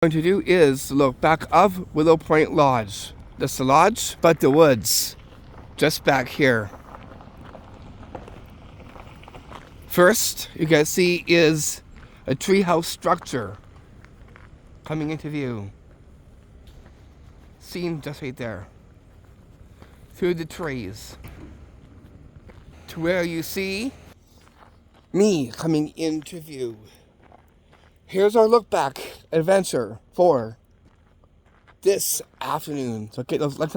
What I'm going to do is look back of Willow Point Lodge. That's the lodge, but the woods. Just back here. First, you can see is a treehouse structure coming into view. Seen just right there. Through the trees. To where you see me coming into view. Here's our look back adventure for this afternoon. So get those lights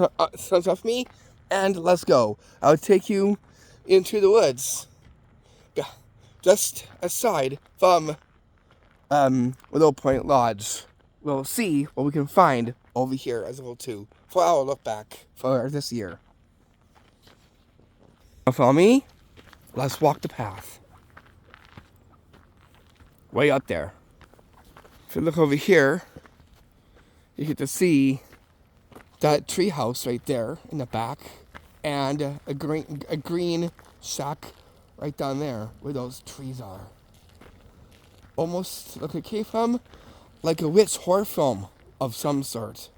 off me and let's go. I'll take you into the woods. Just aside from Willow Point Lodge. We'll see what we can find over here as well too for our look back for this year. Follow me. Let's walk the path. Way up there. If you look over here, you get to see that tree house right there in the back, and a green shack right down there where those trees are. Almost like it came from like a witch horror film of some sort.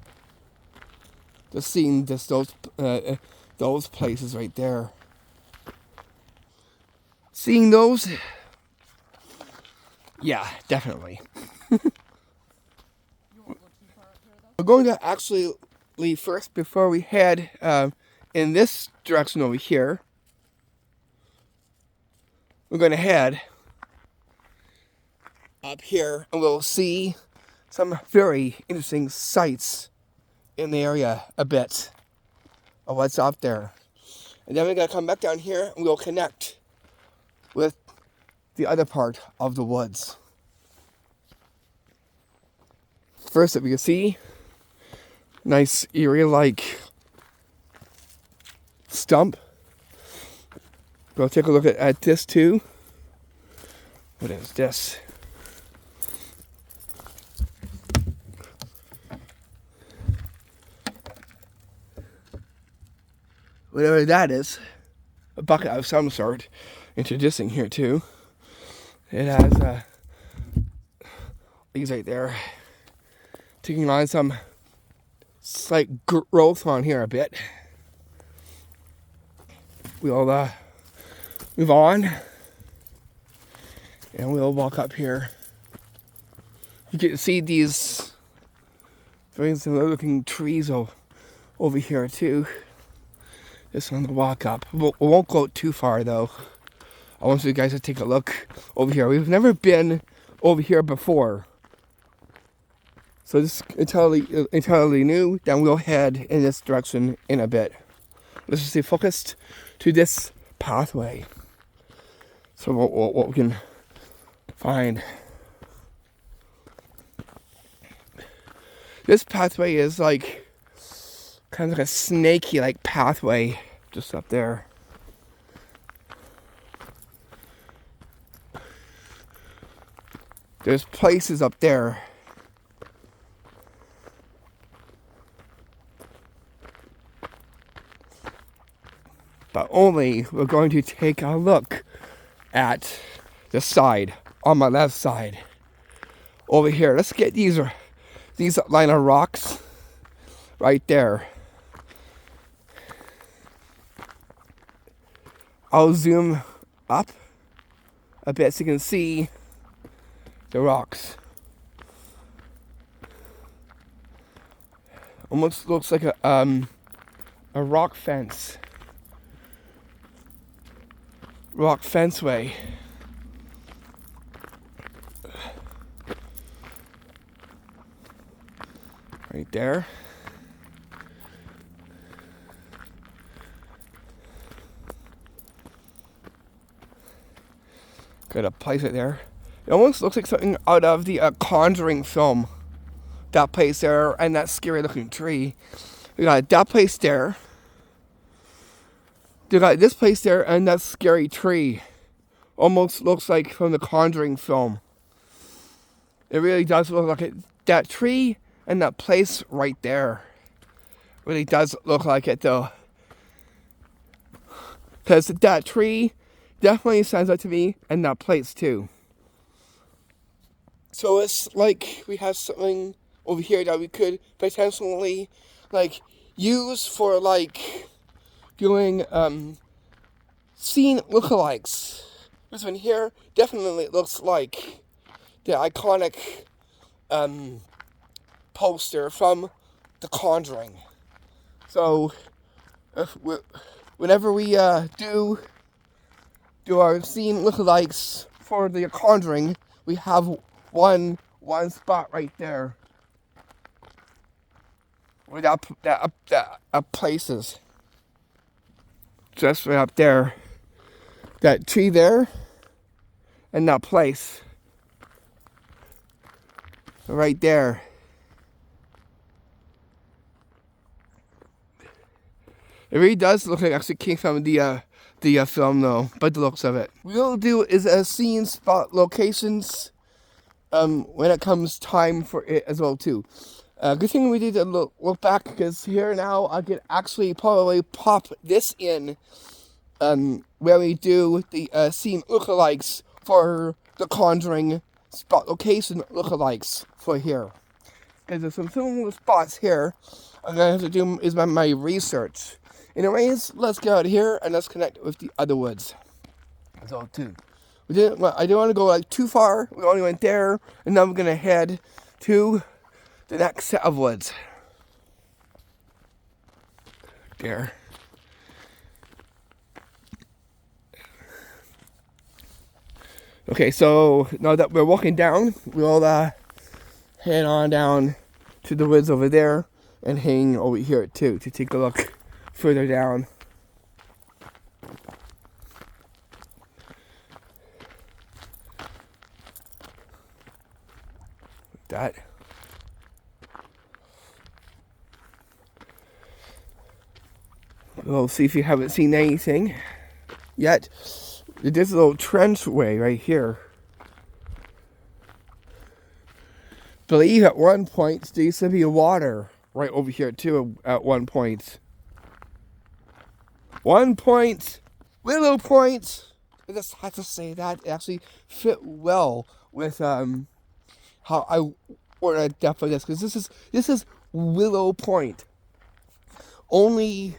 Just seeing just those places right there. Seeing those, yeah, definitely. We're going to actually leave first before we head in this direction over here. We're going to head up here and we'll see some very interesting sights in the area a bit of what's out there. And then we're going to come back down here and we'll connect with the other part of the woods. First, if you can see, nice EerieAreaWoodsOnTheHallows stump. We'll take a look at this too. What is this? Whatever that is, a bucket of some sort. Introducing here too. It has these right there. Taking on some slight growth on here a bit. We'll move on and we'll walk up here. You can see these very similar looking trees over here too. Just on the walk up. We won't go too far though. I want you guys to take a look over here. We've never been over here before. So this is entirely new. Then we'll head in this direction in a bit. Let's just stay focused to this pathway. So what we can find. This pathway is like kind of like a snaky like pathway just up there. There's places up there. But only we're going to take a look at the side, on my left side. Over here, let's get these line of rocks right there. I'll zoom up a bit so you can see the rocks. Almost looks like a rock fence. Rock fenceway. Right there. Got a place right there. It almost looks like something out of the Conjuring film. That place there and that scary looking tree. We got that place there. They got this place there and that scary tree. Almost looks like from the Conjuring film. It really does look like it. That tree and that place right there. Really does look like it though. Because that tree definitely stands out to me and that place too. So it's like we have something over here that we could potentially like use for like doing scene lookalikes. This one here definitely looks like the iconic poster from The Conjuring. So whenever we do our scene lookalikes for The Conjuring, we have one spot right there where that places. Just right up there. That tree there and that place. Right there. It really does look like it actually came from the film though, by the looks of it. We'll do is scene spot locations when it comes time for it as well too. Good thing we did a look back, because here now I could actually probably pop this in where we do the scene lookalikes for The Conjuring spot location lookalikes for here. Because there's some similar spots here. I'm going to have to do is my research. Anyways, let's get out of here and let's connect with the other woods. That's all too. I didn't want to go like too far. We only went there, and now we're going to head to the next set of woods. There. Okay, so now that we're walking down, we'll head on down to the woods over there and hang over here too to take a look further down. Like that. We'll see if you haven't seen anything yet. There's a little trenchway right here. Believe at one point there used to be water right over here too. At one point. Willow Point. I just have to say that it actually fit well with how I ordered a depth of this, because this is Willow Point. Only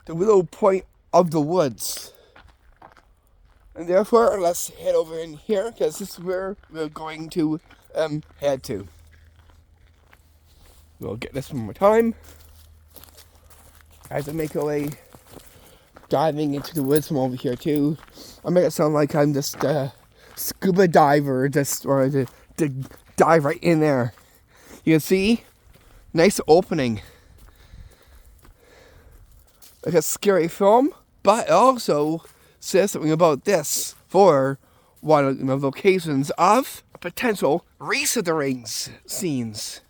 the Willow Point of the woods. And therefore, let's head over in here, because this is where we're going to head to. We'll get this one more time. I have to make a way diving into the woods from over here too. I make it sound like I'm just a scuba diver, or to dive right in there. You can see, nice opening. Like a scary film, but it also says something about this for one of the locations of potential reconsidering scenes.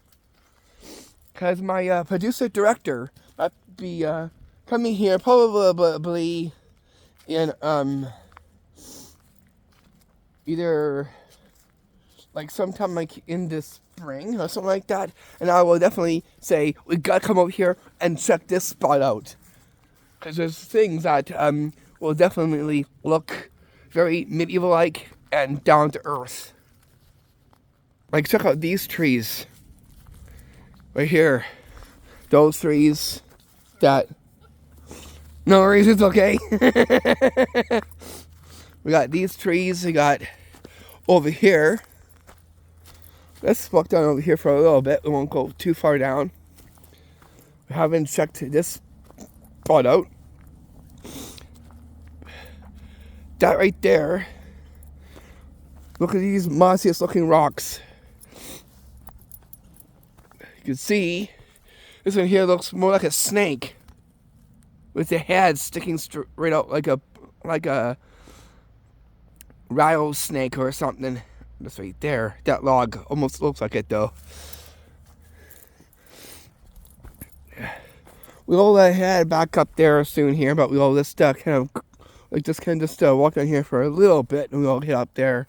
Because my producer-director might be coming here probably in either like sometime like in the spring or something like that. And I will definitely say, we gotta come over here and check this spot out. Because there's things that will definitely look very medieval-like and down to earth. Like, check out these trees. Right here. Those trees that... No worries, it's okay. We got these trees, we got over here. Let's walk down over here for a little bit. We won't go too far down. We haven't checked this spot out. That right there. Look at these mossiest looking rocks. You can see this one here looks more like a snake, with the head sticking straight out like a rattlesnake or something. That's right there. That log almost looks like it though. We'll head back up there soon here, but we'll just kind of walk down here for a little bit, and we'll head up there.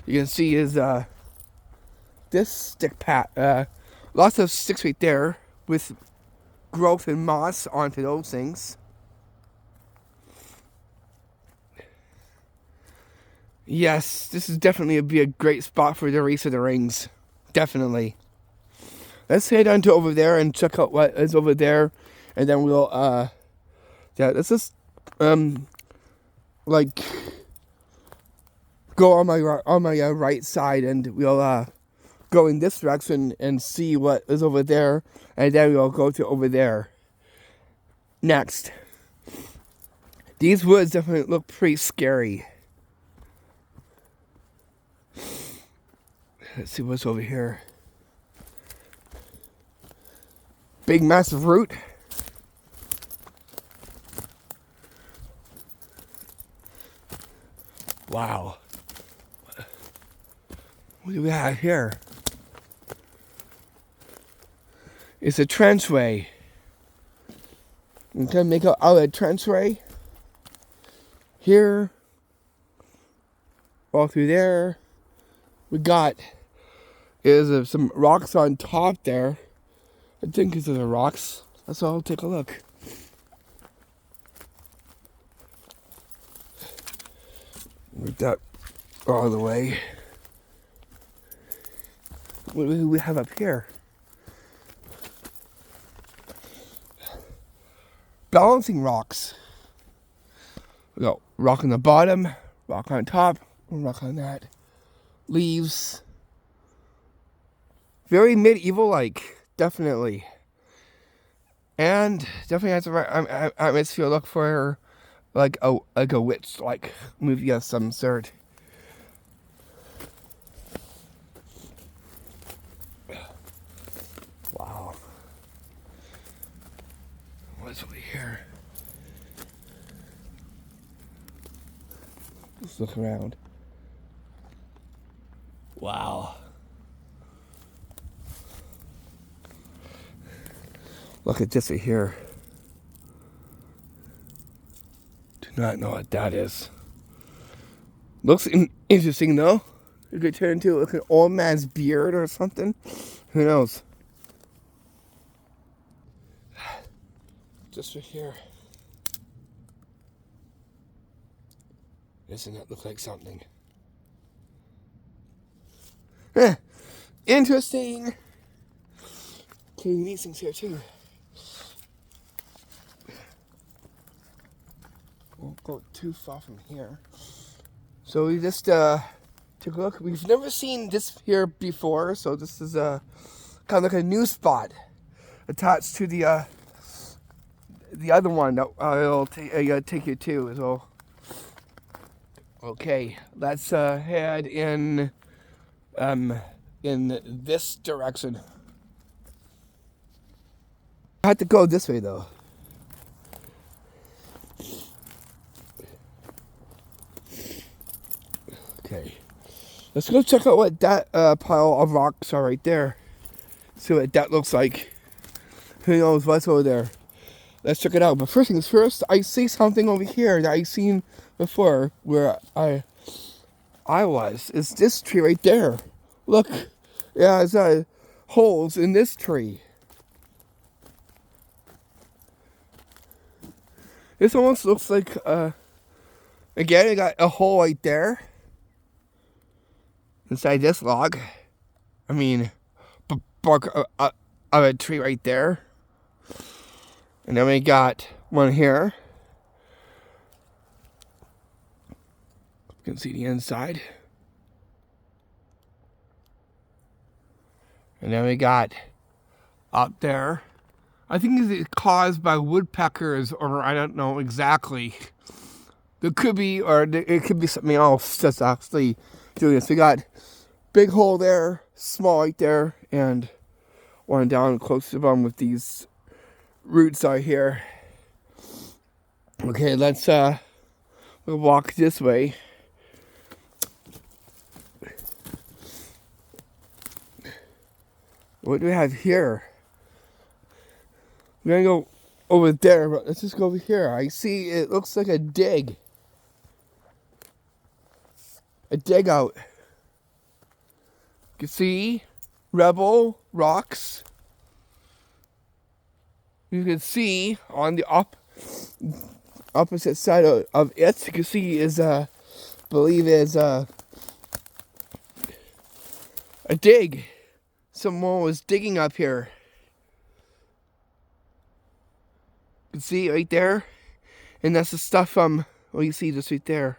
You can see is this stick pat. Lots of sticks right there with growth and moss onto those things. Yes, this is definitely be a great spot for the Race of the Rings. Definitely. Let's head on to over there and check out what is over there, and then we'll let's just like go on my right side, and we'll go in this direction and see what is over there, and then we'll go to over there next. These woods definitely look pretty scary. Let's see what's over here. Big massive root. Wow. What do we have here? It's a trenchway. You can make out a trenchway. Here. All through there. We got some rocks on top there. I think these are the rocks. Let's all take a look. With that all the way. What do we have up here? Balancing rocks. We got rock on the bottom, rock on top, rock on that. Leaves. Very medieval-like, definitely. And definitely has the right atmosphere. Look for like a witch-like movie of some sort. Wow. What's over here? Let's look around. Wow. Look at this right here. Do not know what that is. Looks interesting though. It could turn into like an old man's beard or something. Who knows? Just right here. Doesn't that look like something? Interesting. Okay, these things here too. Won't go too far from here. So we just took a look. We've never seen this here before, so this is kind of like a new spot attached to the other one that I'll take you to as well. Okay, let's head in this direction. I have to go this way though. Okay, let's go check out what that pile of rocks are right there. See what that looks like. Who knows what's over there? Let's check it out. But first things first, I see something over here that I've seen before where I was. It's this tree right there. Look, yeah, there's holes in this tree. This almost looks like, again, I got a hole right there. Inside this log. I mean, bark of a tree right there. And then we got one here. You can see the inside. And then we got up there. I think it's caused by woodpeckers, or I don't know exactly. It could be, or it could be something else that's actually doing this. We got big hole there, small right there, and one down close to the bottom with these roots out here. Okay, let's we'll walk this way. What do we have here? We're gonna go over there, but let's just go over here. I see it looks like a dig. A dig out. You can see rebel rocks. You can see on the opposite side of it, you can see is believe is a dig. Someone was digging up here. You can see right there? And that's the stuff from, well, you see this right there.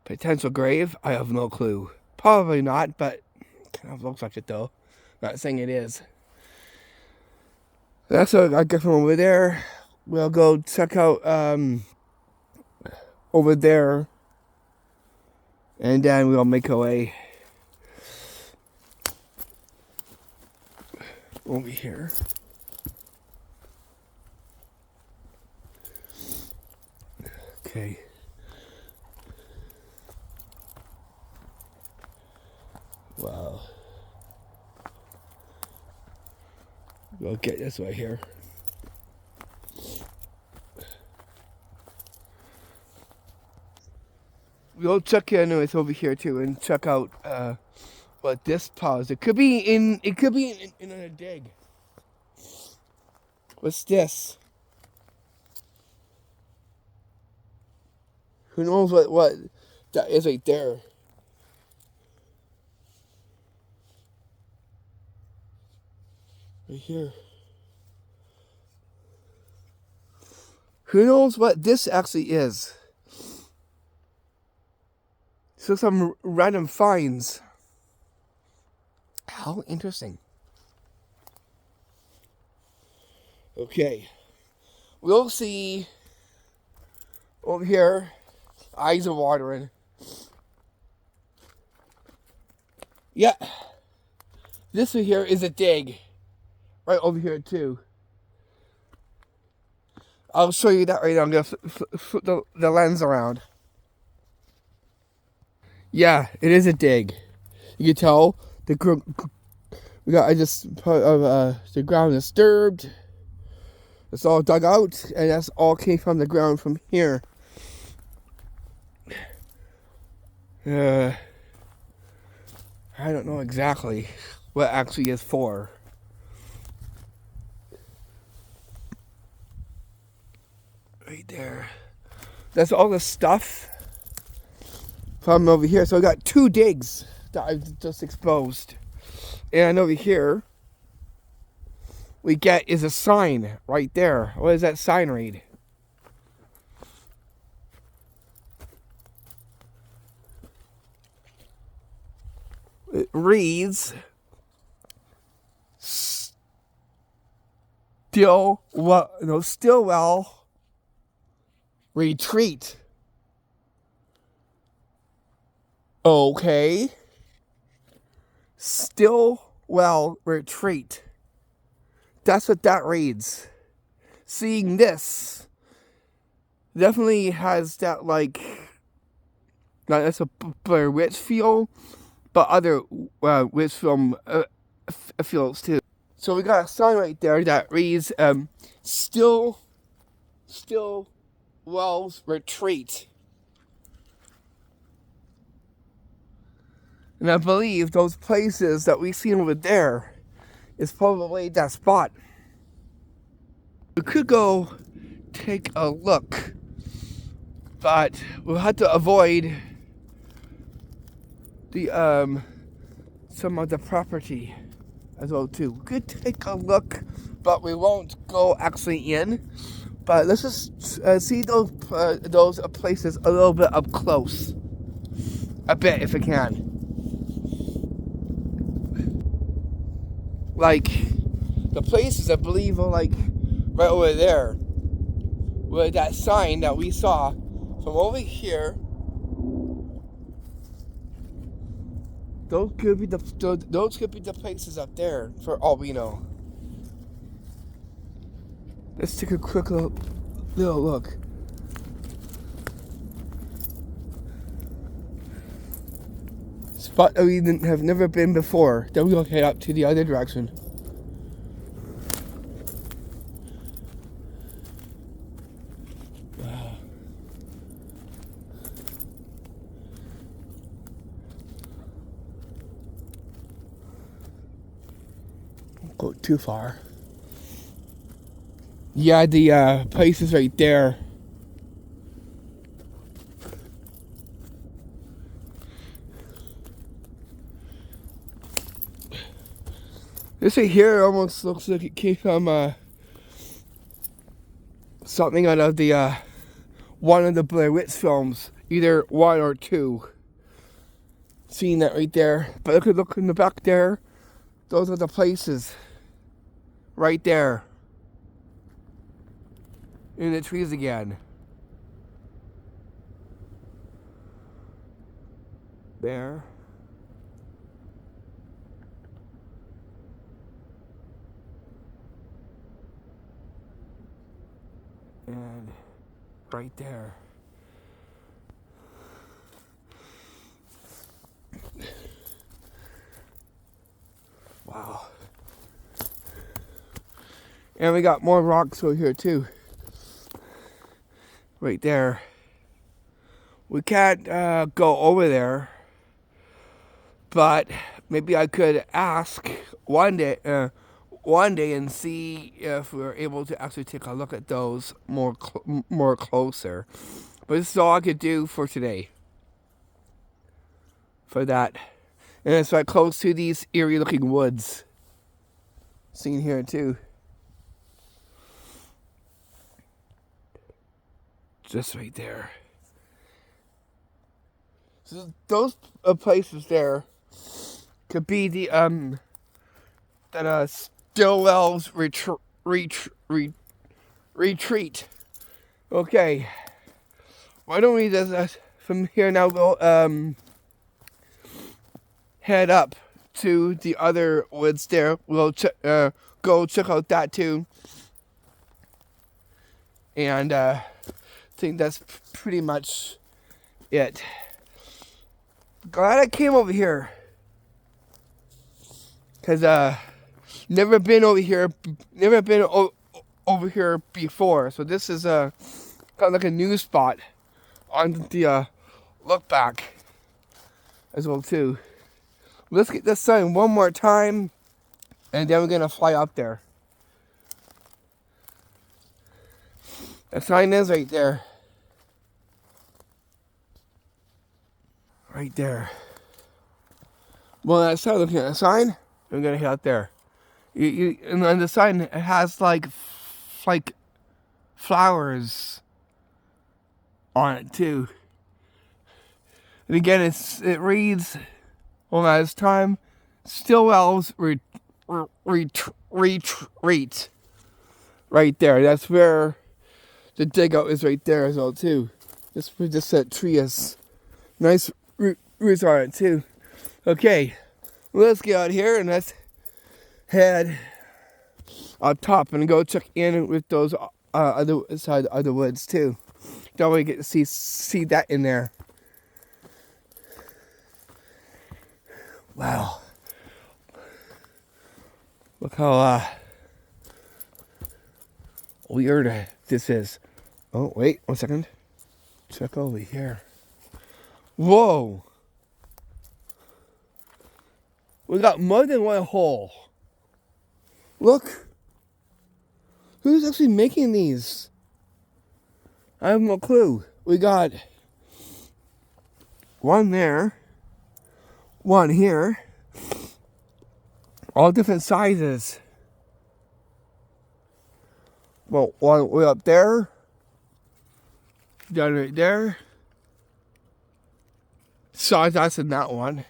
Potential grave? I have no clue. Probably not, but kind of looks like it though. Not saying it is. That's what I get from over there. We'll go check out over there. And then we'll make our way over here. Okay. Wow. We'll get this right here. We'll check in with over here too and check out what this pause. It could be in a dig. What's this? Who knows what that is right there? Right here. Who knows what this actually is? So some random finds. How interesting. Okay. We'll see over here. Eyes are watering. Yeah. This right here is a dig. Right over here too. I'll show you that right now. I'm going to flip the lens around. Yeah, it is a dig. You can tell the ground is disturbed. It's all dug out, and that's all came from the ground from here. I don't know exactly what actually is for. Right there. That's all the stuff from over here. So I got 2 digs that I've just exposed. And over here, we get is a sign right there. What does that sign read? It reads, Stillwell Retreat. Okay. Stillwell Retreat. That's what that reads. Seeing this definitely has that, like, not as a Blair Witch feel, but other Witch film feels too. So we got a sign right there that reads, Stillwell's Retreat. And I believe those places that we seen over there is probably that spot. We could go take a look, but we'll have to avoid the some of the property as well too. We could take a look, but we won't go actually in. But let's just see those places a little bit up close, a bit if we can. Like the places I believe are like right over there, where that sign that we saw from over here. Those could be the places up there, for all we know. Let's take a quick little look. Spot that we have never been before. Then we'll head up to the other direction. Wow. Don't go too far. Yeah, the place is right there. This right here almost looks like it came from something out of the one of the Blair Witch films, either 1 or 2. Seeing that right there, but look in the back there. Those are the places, right there, in the trees again. There. And right there. Wow. And we got more rocks over here too. Right there. We can't go over there, but maybe I could ask one day and see if we're able to actually take a look at those more closer. But this is all I could do for today. For that. And it's right close to these eerie looking woods. Seen here too. Just right there. So those places there could be the Stillwell's retreat. Okay. Why don't we just from here now go head up to the other woods there. We'll go check out that too. And I think that's pretty much it. Glad I came over here. Because never been over here before. So this is kind of like a new spot on the look back as well too. Let's get this sign one more time, and then we're gonna fly up there. The sign is right there. Right there. Well, I started looking at the sign. I'm gonna head out there. And on the sign, it has like flowers on it too. And again, it reads, well, last time, Stillwell's retreat. Right there. That's where the dig out is right there as well too. This that tree is nice roots on it too. Okay, let's get out here and let's head up top and go check in with those other side of the woods too. Don't we get to see that in there? Wow. Look how weird this is. Oh, wait, 1 second. Check over here. Whoa. We got more than one hole. Look. Who's actually making these? I have no clue. We got one there. One here. All different sizes. Well, one way up there. Down right there. Sawdust in that one.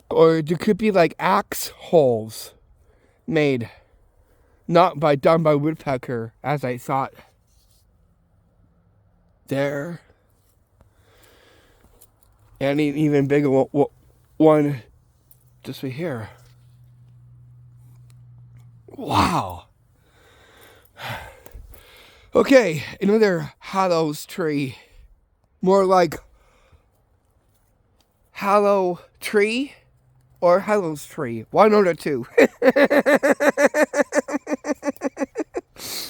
Or there could be like axe holes made. Not done by woodpecker, as I thought. There. And an even bigger one just right here. Wow. Okay, another Hallows tree. More like Hallow tree or Hallows tree. One or the two.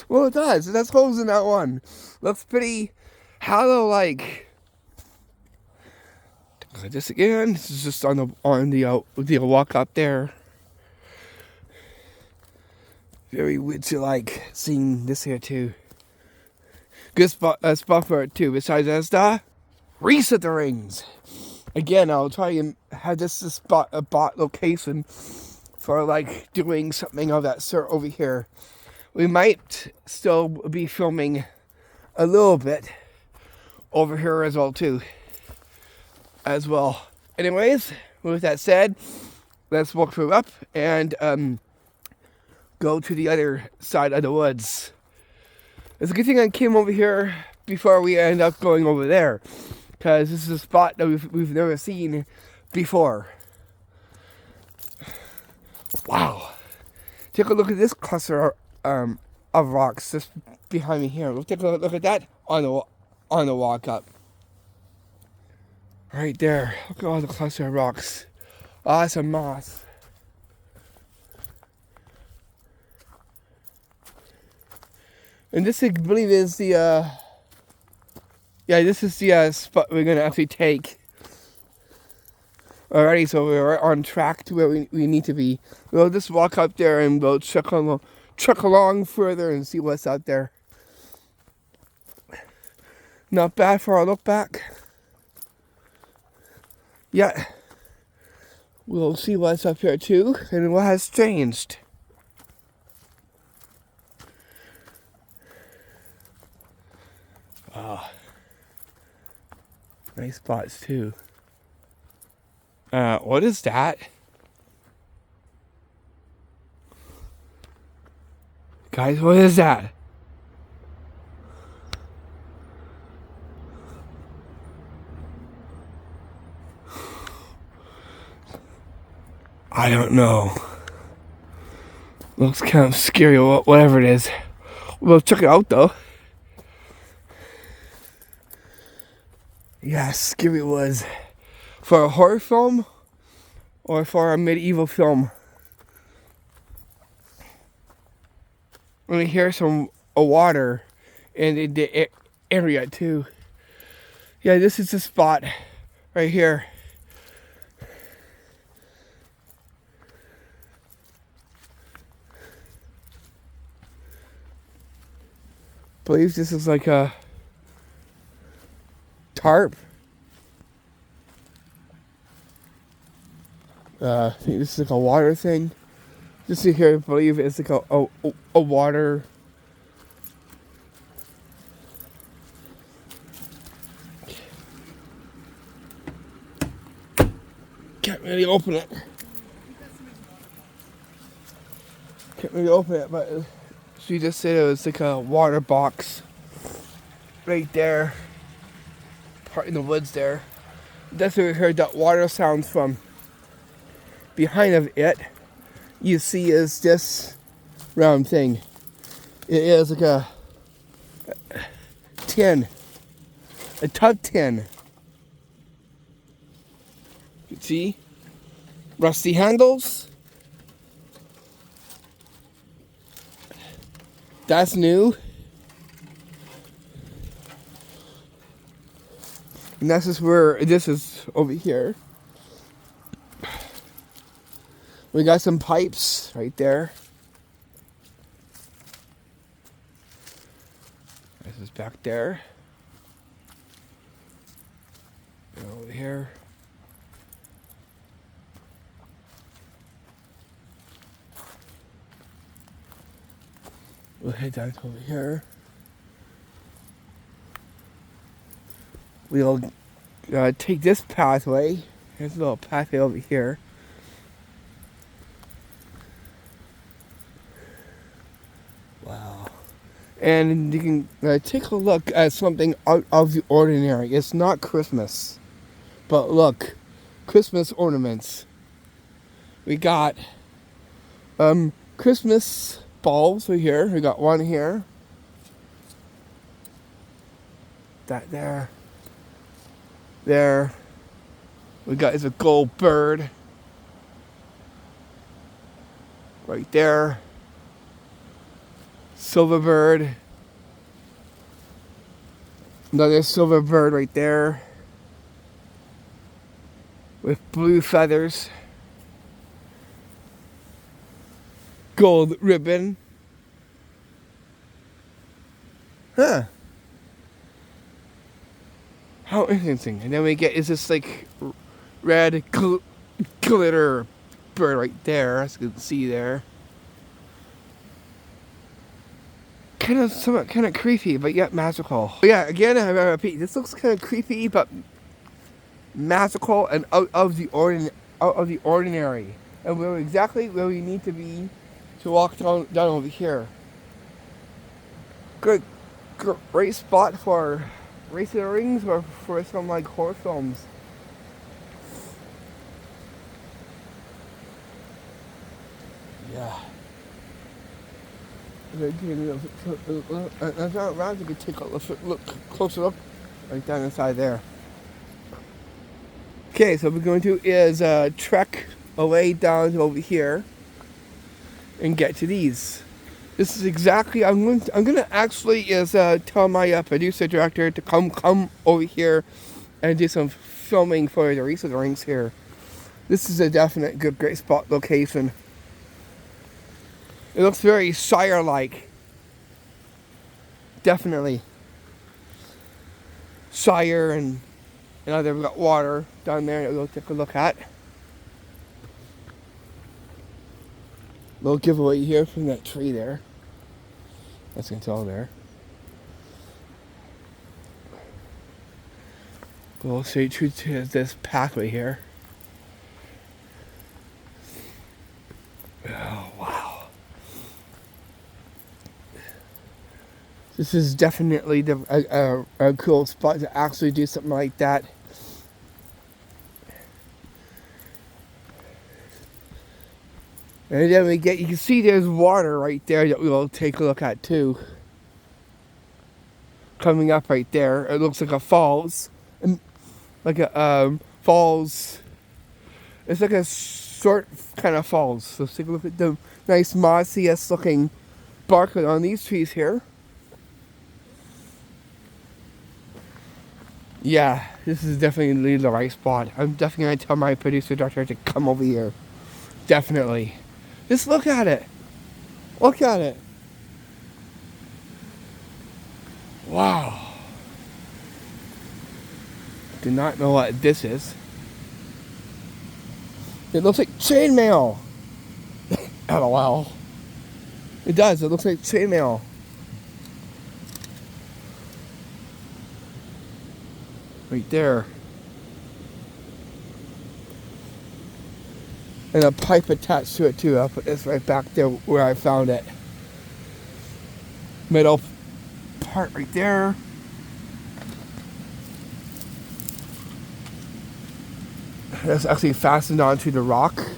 Well, it does. That's close in that one. Looks pretty Hallow-like. This again. This is just on the walk up there. Very Witchy-like seeing this here too. Good spot for it too. Besides that's the reset the rings. again, I'll try and have this spot a bot location for like doing something of that sort over here. We might still be filming a little bit over here as well too. Anyways, with that said, let's walk through up and go to the other side of the woods. It's a good thing I came over here before we end up going over there, because this is a spot that we've never seen before. Wow. Take a look at this cluster of rocks just behind me here. Let's take a look at that on the walk up. Right there. Look at all the cluster of rocks. Oh, that's some moss. And this, I believe, is the this is the spot we're gonna actually take. Alrighty, so we're on track to where we need to be. We'll just walk up there and we'll truck along further and see what's out there. Not bad for our look back. Yeah. We'll see what's up here too and what has changed. Oh. Nice spots too. What is that? Guys, what is that? I don't know. Looks kind of scary, whatever it is. We'll check it out though. Yeah, scary woods. For a horror film or for a medieval film. We hear some water in the area too. Yeah, this is the spot right here. I believe this is like a tarp. I think this is like a water thing. Just see here, I believe it's like a water. Can't really open it. But she just said it was like a water box right there. Part in the woods there. That's where we heard that water sounds from. Behind of it, you see is this round thing. It is like a tin. A tub tin. You see? Rusty handles. That's new. And this is over here. We got some pipes right there. This is back there. And over here. We'll head down to over here. We'll take this pathway. There's a little pathway over here. Wow. And you can take a look at something out of the ordinary. It's not Christmas. But look, Christmas ornaments. We got Christmas bulbs right here. We got one here. That there. There. We got is a gold bird. Right there. Silver bird. Another silver bird right there. With blue feathers. Gold ribbon. Huh. How interesting. And then we get, is this like red glitter bird right there, as you can see there. Somewhat kind of creepy, but yet magical. But yeah, again, I repeat, this looks kind of creepy, but magical and out of the ordinary. And we're exactly where we need to be to walk down over here. Great spot for racing rings or for some like horror films. Yeah. That's not around. You can take a closer look right down inside there. Okay, so what we're going to is trek away down to over here and get to these. This is exactly I'm gonna actually tell my producer director to come over here and do some filming for the Reese of the Rings here. This is a definite great spot location. It looks very Shire-like. Definitely. Shire and we've got water down there that we'll take a look at. Little giveaway here from that tree there. As you can tell there. Go straight to this pathway here. Oh, wow. This is definitely a cool spot to actually do something like that. And then you can see there's water right there that we'll take a look at too. Coming up right there. It looks like a falls. Like a falls. It's like a short kind of falls. So let's take a look at the nice mossy-esque looking bark on these trees here. Yeah, this is definitely the right spot. I'm definitely going to tell my producer director to come over here. Definitely. Just look at it. Look at it. Wow. Do not know what this is. It looks like chainmail. LOL. It does. It looks like chainmail. Right there. And a pipe attached to it too. I'll put this right back there where I found it. Middle part right there. That's actually fastened onto the rock,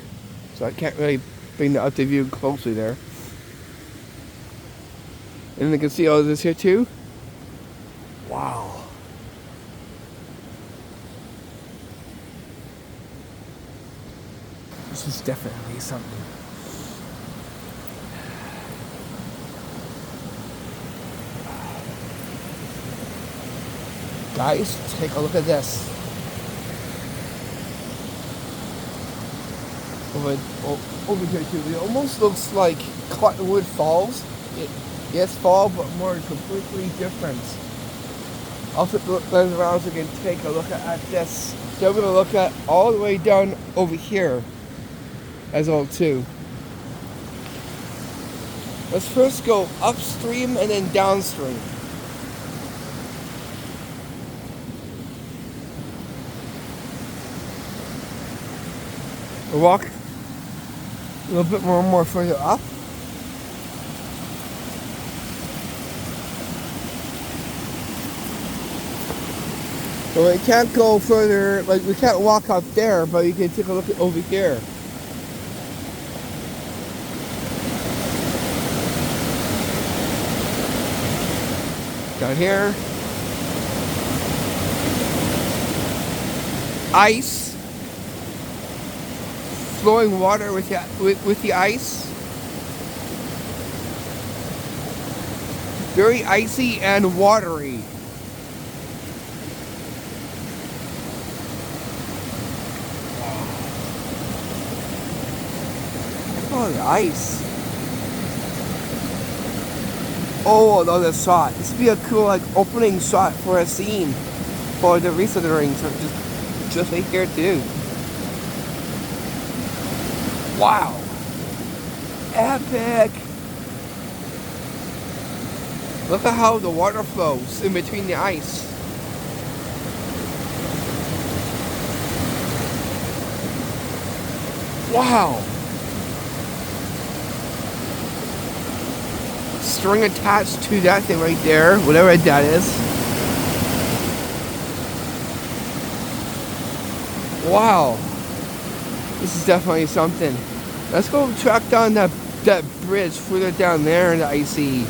so I can't really bring that up to view closely there. And you can see all of this here too. Wow. This is definitely something. Guys, take a look at this. Over here too. It almost looks like Cottonwood Falls. Yes, fall, but more completely different. I'll flip the lens around so you can take a look at this. So we're going to look at all the way down over here as well too. Let's first go upstream and then downstream. We'll walk a little bit more further up. So we can't go further, like we can't walk up there, but you can take a look at over here. Down here. Ice. Flowing water with the ice. Very icy and watery. Oh, the ice. Oh, another shot. This would be a cool like opening shot for a scene for the Reese of the Rings. Just right here too. Wow. Epic. Look at how the water flows in between the ice. Wow. String attached to that thing right there, whatever that is. Wow. This is definitely something. Let's go track down that bridge further down there in the icy.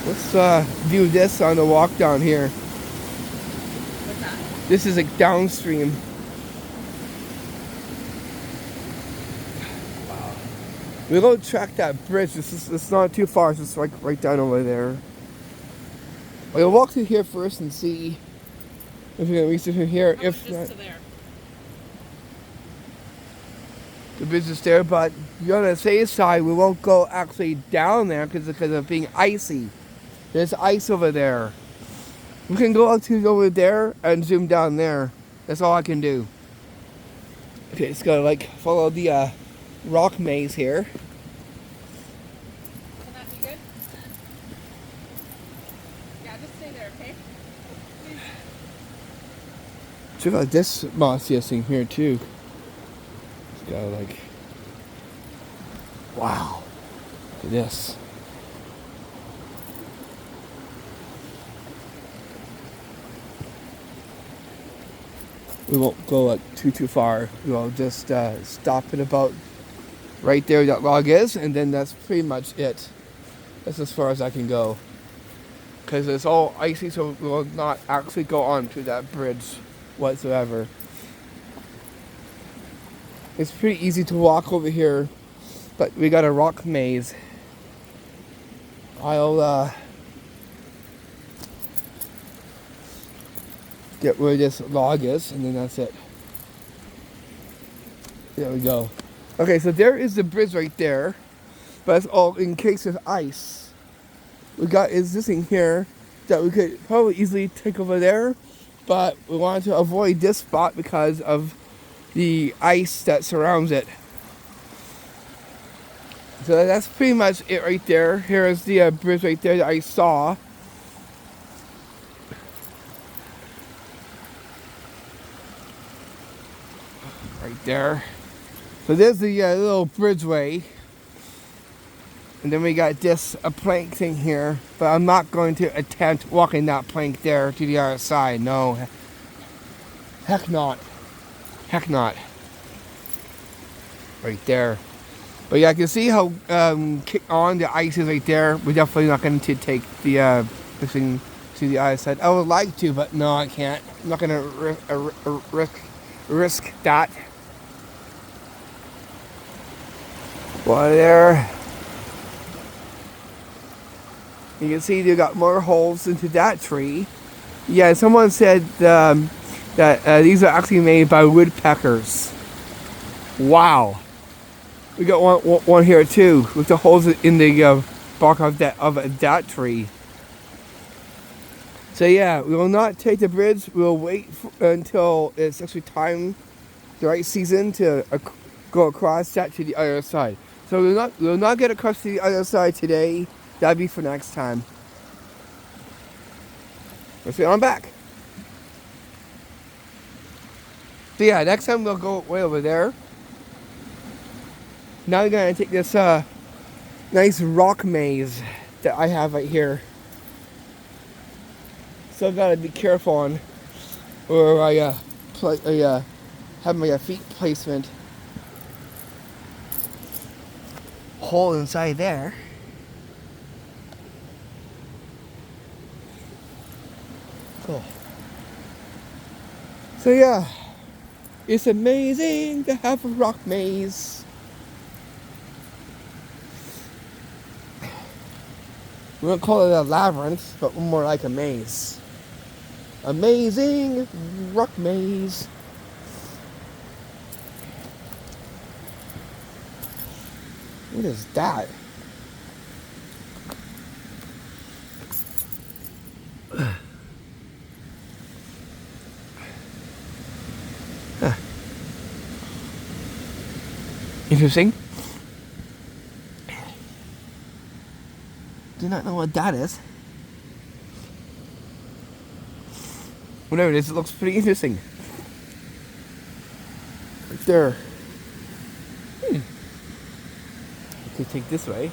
Let's view this on the walk down here. What's that? This is like downstream. Wow. We'll go track that bridge. It's not too far. It's just like right down over there. We'll walk through here first and see if we can reach it from here. How If about not, just to there? the bridge is there, but on the safe side, we won't go actually down there because of being icy. There's ice over there. We can go out to over there and zoom down there. That's all I can do. Okay, just gotta like follow the rock maze here. Can that be good? Yeah, just stay there, okay? Please. Check out this mossiest thing here too. It's got like, wow, look at this. We won't go like too far. We'll just stop at about right there that log is, and then that's pretty much it. That's as far as I can go. Because it's all icy, so we will not actually go on to that bridge whatsoever. It's pretty easy to walk over here, but we got a rock maze. I'll get where this log is, and then that's it. There we go. Okay, so there is the bridge right there, but it's all in case of ice. We got is this thing here that we could probably easily take over there, but we wanted to avoid this spot because of the ice that surrounds it. So that's pretty much it right there. Here is the bridge right there that I saw. Right there. So there's the little bridgeway. And then we got this plank thing here. But I'm not going to attempt walking that plank there to the other side. No. Heck not. Heck not. Right there. But yeah, I can see how on the ice is right there. We're definitely not going to take the thing to the other side. I would like to, but no, I can't. I'm not going to risk that. Well, there. You can see they got more holes into that tree. Yeah, someone said that these are actually made by woodpeckers. Wow. We got one here too, with the holes in the bark of that tree. So yeah, we will not take the bridge. We will wait until it's actually time, the right season to go across that to the other side. So we will not get across to the other side today. That'll be for next time. Let's see, I'm back. So yeah, next time we'll go way over there. Now we're gonna take this nice rock maze that I have right here. So I gotta be careful on where I have my feet placement. Hole inside there. Cool. So yeah, it's amazing to have a rock maze. We won't call it a labyrinth, but more like a maze. Amazing rock maze. What is that? Interesting. Do not know what that is. Whatever it is, it looks pretty interesting. Right there. Okay, take this way.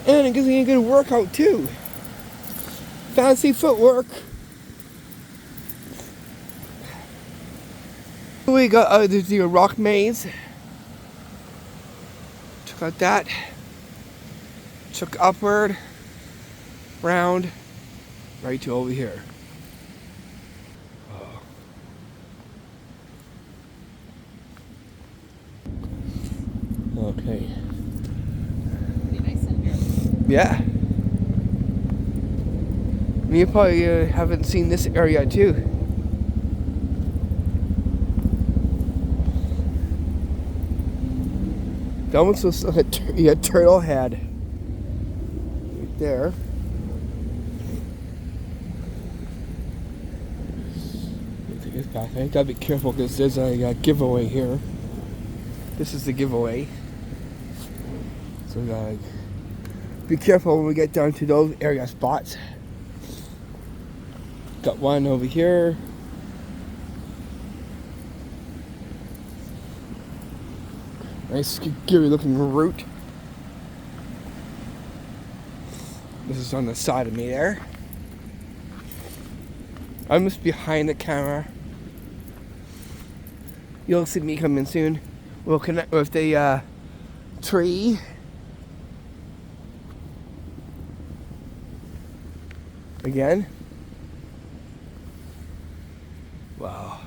And it gives me a good workout too. Fancy footwork. We got the rock maze. Check out that. Check upward, round, right to over here. Okay. Pretty nice in here. Yeah. You probably haven't seen this area too. It almost looks like a turtle head. Right there. Take this back. I gotta be careful because there's a giveaway here. This is the giveaway. So we gotta be careful when we get down to those area spots. Got one over here. Nice scary looking root. This is on the side of me there. I'm just behind the camera. You'll see me coming soon. We'll connect with the tree. Again. Wow.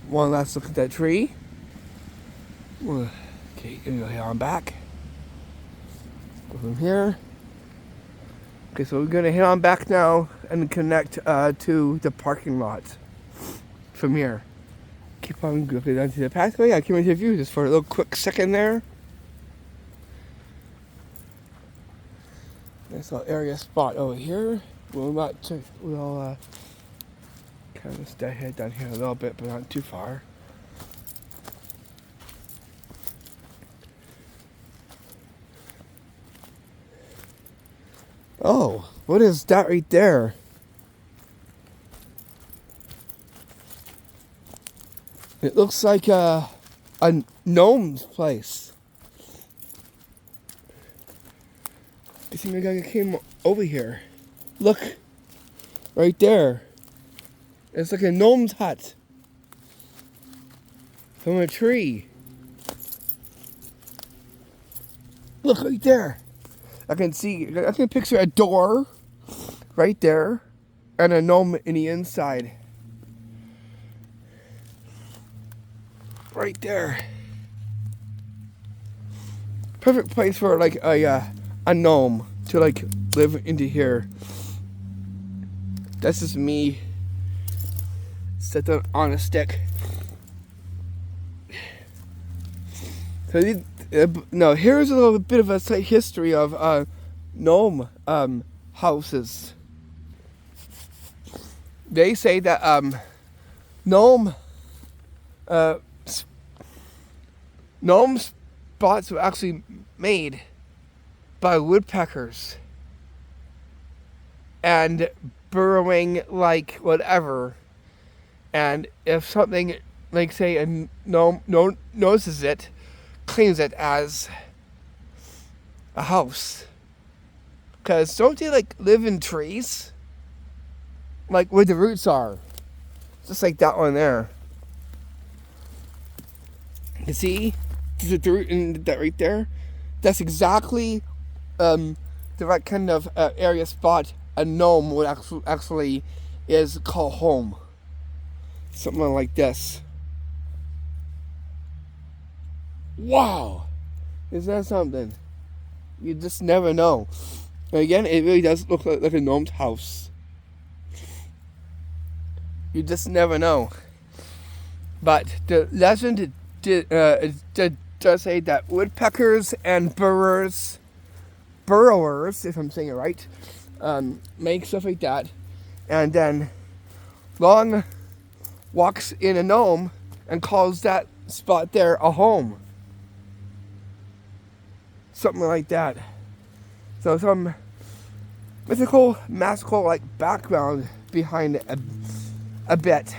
One last look at that tree. Okay, gonna go head on back. Go from here. Okay, so we're gonna head on back now and connect to the parking lot from here. Keep on going down to the pathway. I came into view just for a little quick second there. Nice little area spot over here. We'll kind of stay head down here a little bit, but not too far. Oh, what is that right there? It looks like a gnome's place. I think the guy came over here. Look, right there. It's like a gnome's hut from a tree. Look right there. I can picture a door right there and a gnome in the inside. Right there. Perfect place for like a gnome to like live into here. That's just me set that on a stick. So now here's a little bit of a history of gnome houses. They say that gnome spots were actually made by woodpeckers and burrowing like whatever. And if something like say a gnome notices it, claims it as a house. Because don't they like live in trees? Like where the roots are. Just like that one there. You see? The root in that right there? That's exactly the right kind of area spot a gnome would actually is called home. Something like this. Wow! Is that something? You just never know. And again, it really does look like a gnome's house. You just never know. But the legend does say that woodpeckers and burrowers burrowers, if I'm saying it right, make stuff like that. And then Long walks in a gnome and calls that spot there a home. Something like that. So some mythical, magical like background behind it a bit.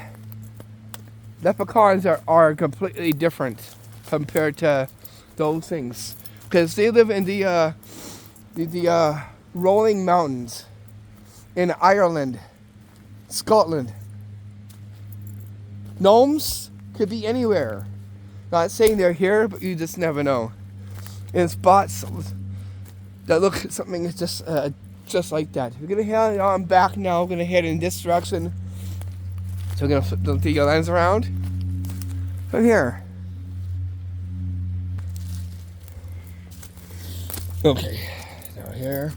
Leprechauns are completely different compared to those things, because they live in the rolling mountains in Ireland, Scotland. Gnomes could be anywhere. Not saying they're here, but you just never know. In spots that look something just like that. We're gonna head on back now. We're gonna head in this direction. So we're gonna flip the lens around from here. Okay, now here.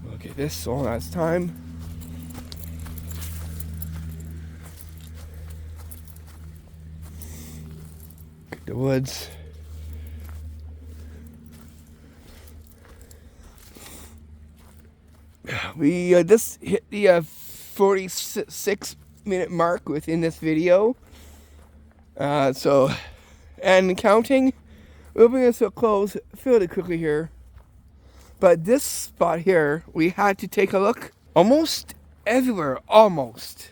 Look at this one last time. The woods. We just hit the 46-minute mark within this video. And counting. We'll bring this to a close fairly quickly here. But this spot here, we had to take a look almost everywhere, almost.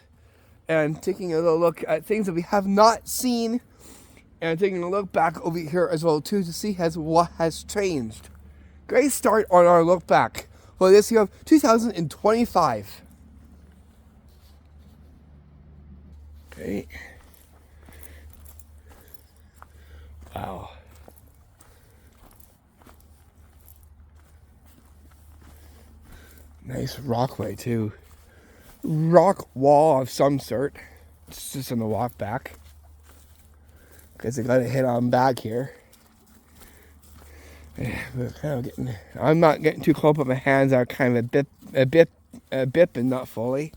And taking a little look at things that we have not seen. And taking a look back over here as well too to see what has changed. Great start on our look back for this year of 2025. Okay. Wow. Nice rockway too. Rock wall of some sort. It's just on the walk back. Because I gotta hit on back here. I'm not getting too close, but my hands are kind of a bit, and not fully.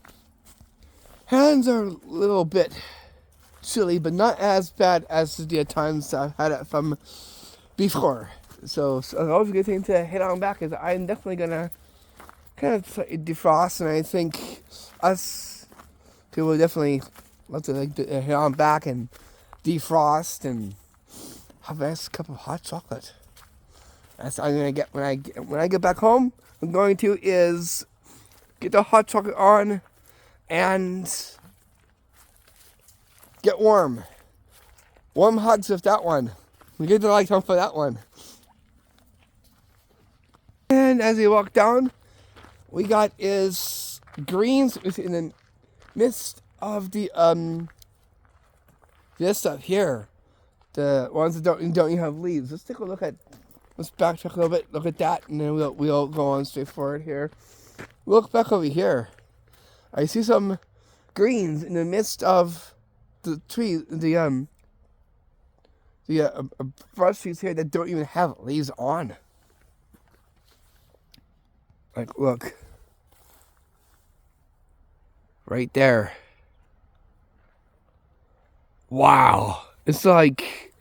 Hands are a little bit chilly, but not as bad as the times I've had it from before. So always a good thing to hit on back is I'm definitely gonna kind of defrost, and I think us two will definitely love to hit on back and defrost and have a nice cup of hot chocolate. That's what I'm gonna get when I get back home. I'm going to is get the hot chocolate on and get warm. Warm hugs with that one. We get the light on for that one. And as we walk down, we got is greens in the midst of the this stuff here, the ones that don't even have leaves. Let's backtrack a little bit, look at that, and then we'll go on straight forward here. Look back over here. I see some greens in the midst of the tree, the brush trees here that don't even have leaves on. Like, look. Right there. Wow. It's like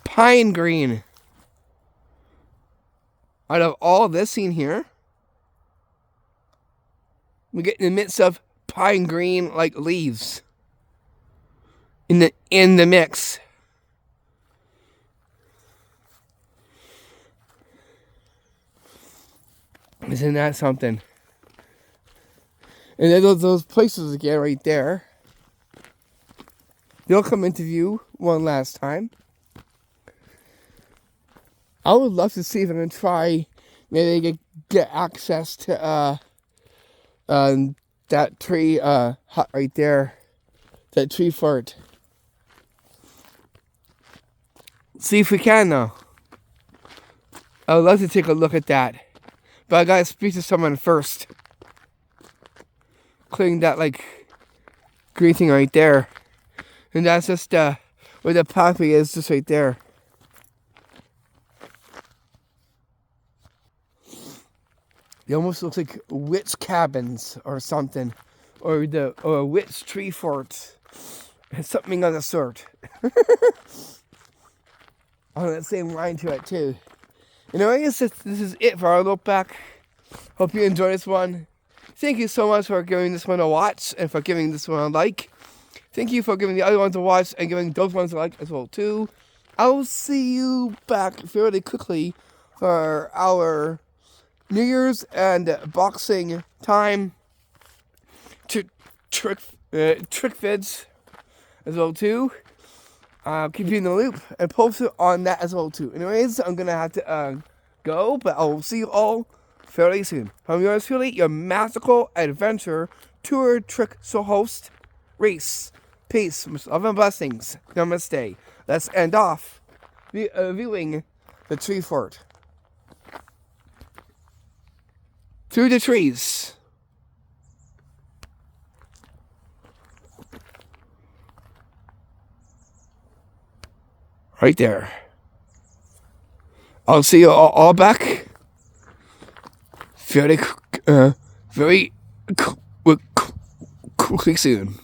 pine green. Out of all this scene here, we get in the midst of pine green like leaves in the mix. Isn't that something? And then those places again right there. They'll come into view one last time. I would love to see if I can try maybe get access to that tree hut right there. That tree fort. See if we can though. I would love to take a look at that. But I gotta speak to someone first. Clearing that like green thing right there. And that's just where the pathway is, just right there. It almost looks like witch cabins or something. Or a witch tree fort. Something of the sort. on that same line to it too. Anyways, this is it for our look back. Hope you enjoyed this one. Thank you so much for giving this one a watch and for giving this one a like. Thank you for giving the other ones a watch and giving those ones a like as well too. I'll see you back fairly quickly for our New Year's and boxing time to trick vids as well too. I'll keep you in the loop and post it on that as well too. Anyways, I'm gonna have to go, but I will see you all fairly soon. From yours truly, your magical adventure tour trick show host, Reese. Peace, love and blessings. Namaste. Let's end off viewing the tree fort. Through the trees. Right there. I'll see you all back very quickly soon.